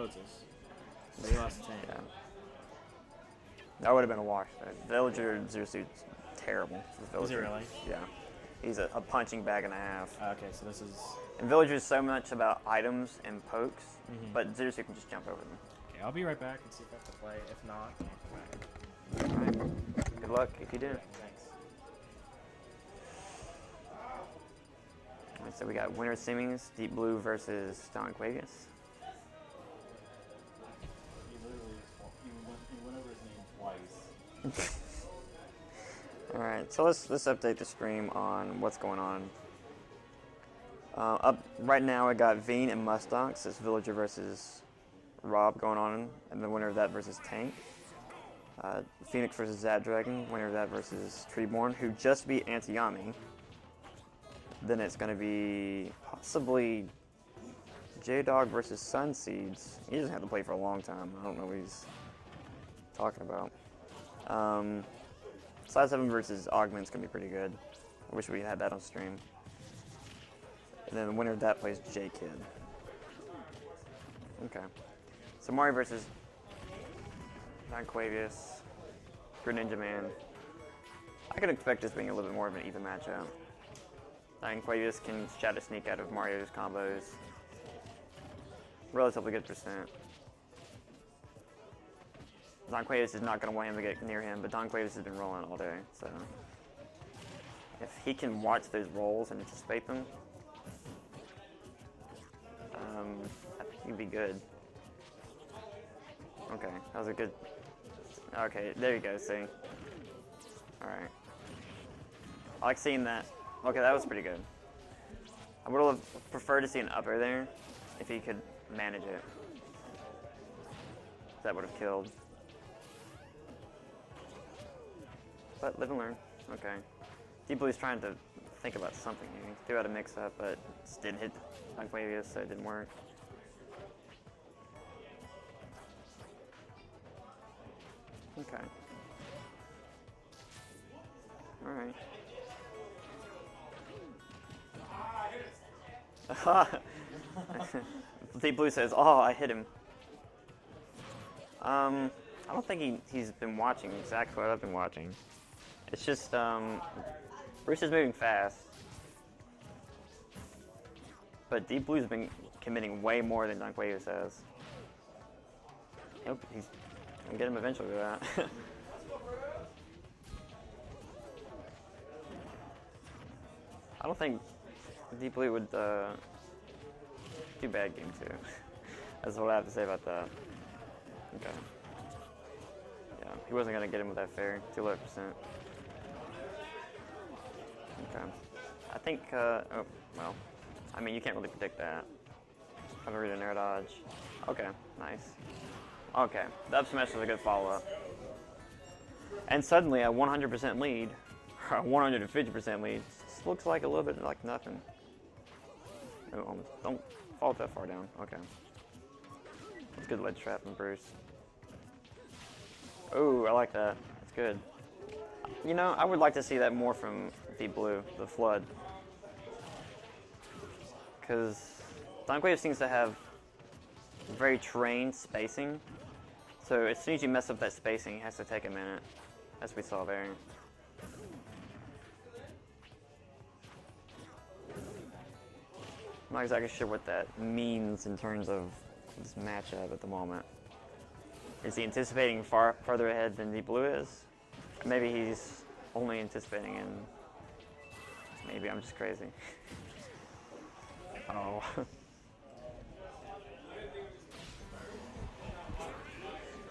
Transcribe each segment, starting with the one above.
Lotus. But he lost to Tank. Yeah. That would have been a wash. Villager Zero Suit's terrible. Is he really? Yeah. He's a punching bag and a half. Okay, so this is... And Villager's so much about items and pokes, but Zero Suit can just jump over them. Okay, I'll be right back and see if I have to play. If not, I'll come back. Alright. Good luck if you do. Thanks. Alright, so we got winner semis, Deep Blue versus Donquavious. You went over his name twice. Alright, so let's update the stream on what's going on. Up right now, I got Veen and Mustox. It's Villager versus Rob going on, and the winner of that versus Tank. Phoenix versus Zaddragon, winner of that versus Treeborn, who just beat Antiyami. Then it's going to be possibly J-Dog versus Sunseeds. He doesn't have to play for a long time. I don't know what he's talking about. Side 7 versus Augment's going to be pretty good. I wish we had that on stream. And then the winner of that plays J-Kid. Okay. So Mario versus Donquavious, Greninja Man. I could expect this being a little bit more of an even matchup. Donquavious can shadow sneak out of Mario's combos. Relatively good percent. Donquavious is not going to want him to get near him, but Donquavious has been rolling all day, so if he can watch those rolls and anticipate them, I think he'd be good. Okay, that was a good... Okay, there you go, see? Alright. I like seeing that. Okay, that was pretty good. I would have preferred to see an upper there, if he could manage it. That would have killed. But live and learn. Okay. Deep Blue's trying to think about something here. He threw out a mix-up, but just didn't hit Donquavious, so it didn't work. Okay. Alright. Deep Blue says, oh, I hit him. I don't think he's been watching exactly what I've been watching. It's just, Bruce is moving fast. But Deep Blue's been committing way more than Donquavious has. Nope, he's gonna get him eventually with that. I don't think Deep Blue would do bad game 2. That's what I have to say about that. Okay. Yeah, he wasn't gonna get him with that fair. Too low percent. Okay. I think, oh, well, I mean, you can't really predict that. I'm gonna read an air dodge. Okay, nice. Okay, the up smash was a good follow-up. And suddenly a 100% lead, or a 150% lead, just looks like a little bit like nothing. Oh, don't fall that far down. Okay. That's good ledge trap from Bruce. Oh, I like that. That's good. You know, I would like to see that more from Deep Blue, the Flood. Because Donquavious seems to have very trained spacing. So as soon as you mess up that spacing, it has to take a minute, as we saw there. I'm not exactly sure what that means in terms of this matchup at the moment. Is he anticipating farther ahead than Deep Blue is? Or maybe he's only anticipating in... Maybe I'm just crazy. I don't know.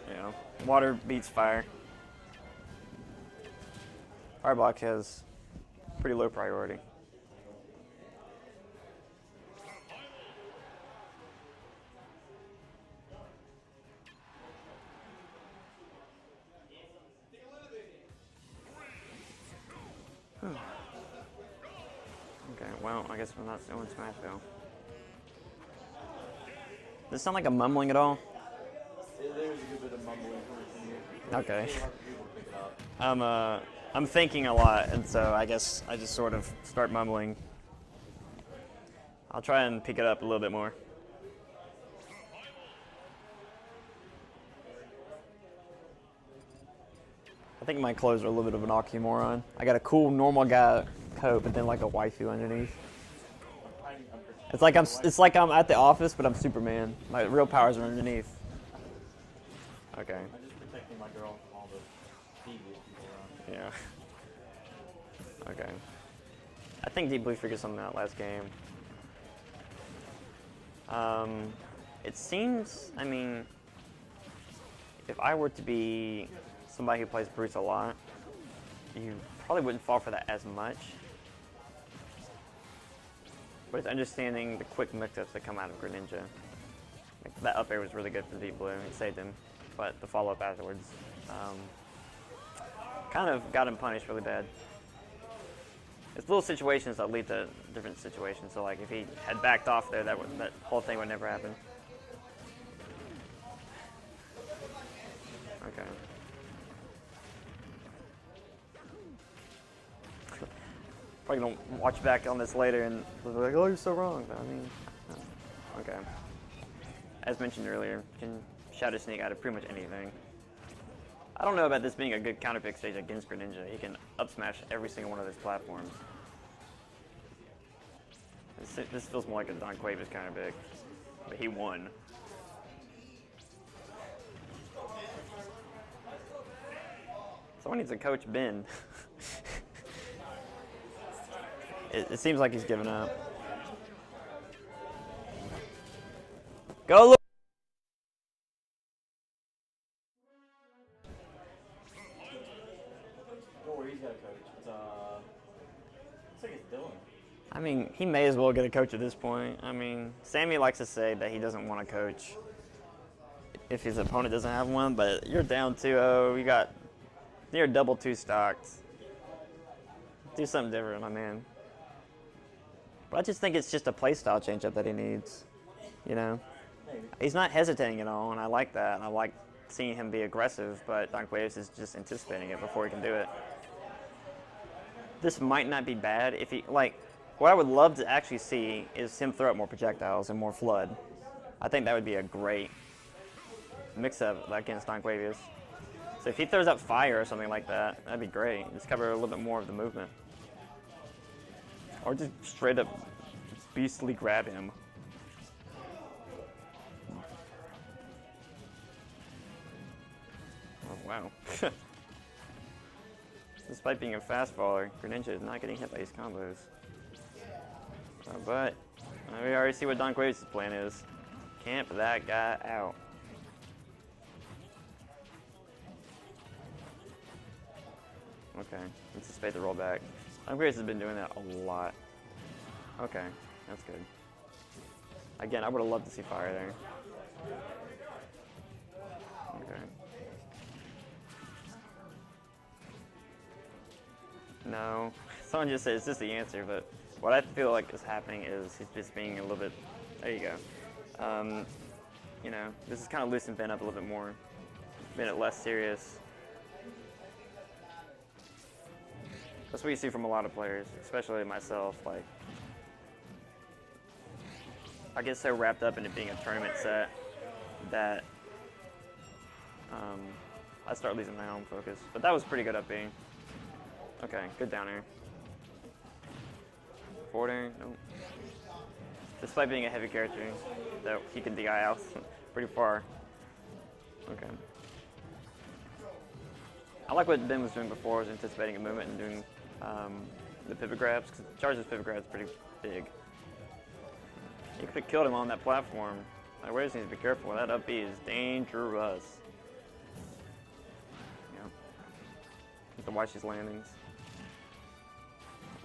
You know, water beats fire. Fire block has pretty low priority. Okay, well, I guess we're not doing Smash though. Does it sound like I'm mumbling at all? There's a good bit of mumbling from you. Okay. I'm thinking a lot, and so I guess I just sort of start mumbling. I'll try and pick it up a little bit more. I think my clothes are a little bit of an oxymoron. I got a cool normal guy coat, but then like a waifu underneath. It's like I'm at the office, but I'm Superman. My real powers are underneath. Okay. I'm just protecting my girl from all the devious people around. Yeah. Okay. I think DEEPBLUE figured something out last game. It seems, I mean, if I were to be somebody who plays Brutes a lot, you probably wouldn't fall for that as much. But it's understanding the quick mix-ups that come out of Greninja. Like, that up air was really good for DEEPBLUE. It saved him. But the follow-up afterwards kind of got him punished really bad. It's little situations that lead to different situations. So, like, if he had backed off there, that whole thing would never happen. Okay. Probably gonna watch back on this later and be like, oh, you're so wrong. But I mean, no. Okay. As mentioned earlier, you can Shadow Sneak out of pretty much anything. I don't know about this being a good counter pick stage against Greninja. He can up smash every single one of his platforms. This feels more like a Donquavious counter pick, but he won. Someone needs to coach Ben. It seems like he's given up. Go look. Where he's got a coach. It's looks like it's Dylan. I mean, he may as well get a coach at this point. I mean, Sammy likes to say that he doesn't want a coach if his opponent doesn't have one, but you're down 2-0. You're double 2 stocked. Do something different, my man. But I just think it's just a playstyle change-up that he needs. You know? Maybe. He's not hesitating at all, and I like that. I like seeing him be aggressive, but Donquavious is just anticipating it before he can do it. This might not be bad if he, like, what I would love to actually see is him throw out more projectiles and more flood. I think that would be a great mix-up against Donquavious. So if he throws out fire or something like that, that'd be great. Just cover a little bit more of the movement. Or just straight up beastly grab him. Oh, wow. Despite being a fast faller, Greninja is not getting hit by these combos. But we already see what Donquavious' plan is. Camp that guy out. Okay, anticipate the rollback. Donquavious has been doing that a lot. Okay, that's good. Again, I would have loved to see fire there. Okay. No, someone just said it's just the answer, but what I feel like is happening is he's just being a little bit, there you go. You know, this is kind of loosened Ben up a little bit more, made it less serious. That's what you see from a lot of players, especially myself. Like, I get so wrapped up in it being a tournament set that I start losing my own focus. But that was pretty good up B. Okay, good down air. Forward air, nope. Despite being a heavy character, that he can DI out pretty far. Okay. I like what Ben was doing before, was anticipating a movement and doing the pivot grabs, because Charge's pivot grab is pretty big. You could have killed him on that platform. Like, just needs to be careful. That up B is dangerous. Yeah. You have to watch his landings.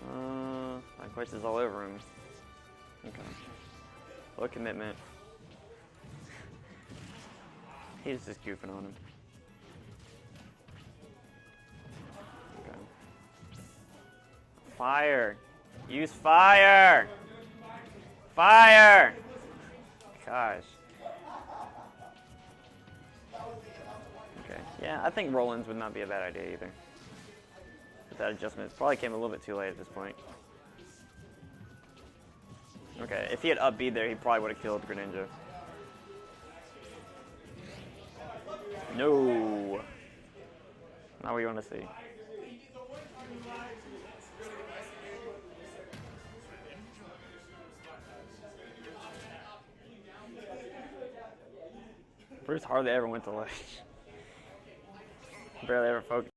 That question is all over him. Okay. Low commitment. He's just goofing on him. Okay. Fire! Use fire! Fire! Gosh. Okay. Yeah, I think roll-ins would not be a bad idea either. But that adjustment probably came a little bit too late at this point. Okay, if he had up B there, he probably would have killed Greninja. No. Not what you want to see. Bruce hardly ever went to ledge. Barely ever focused.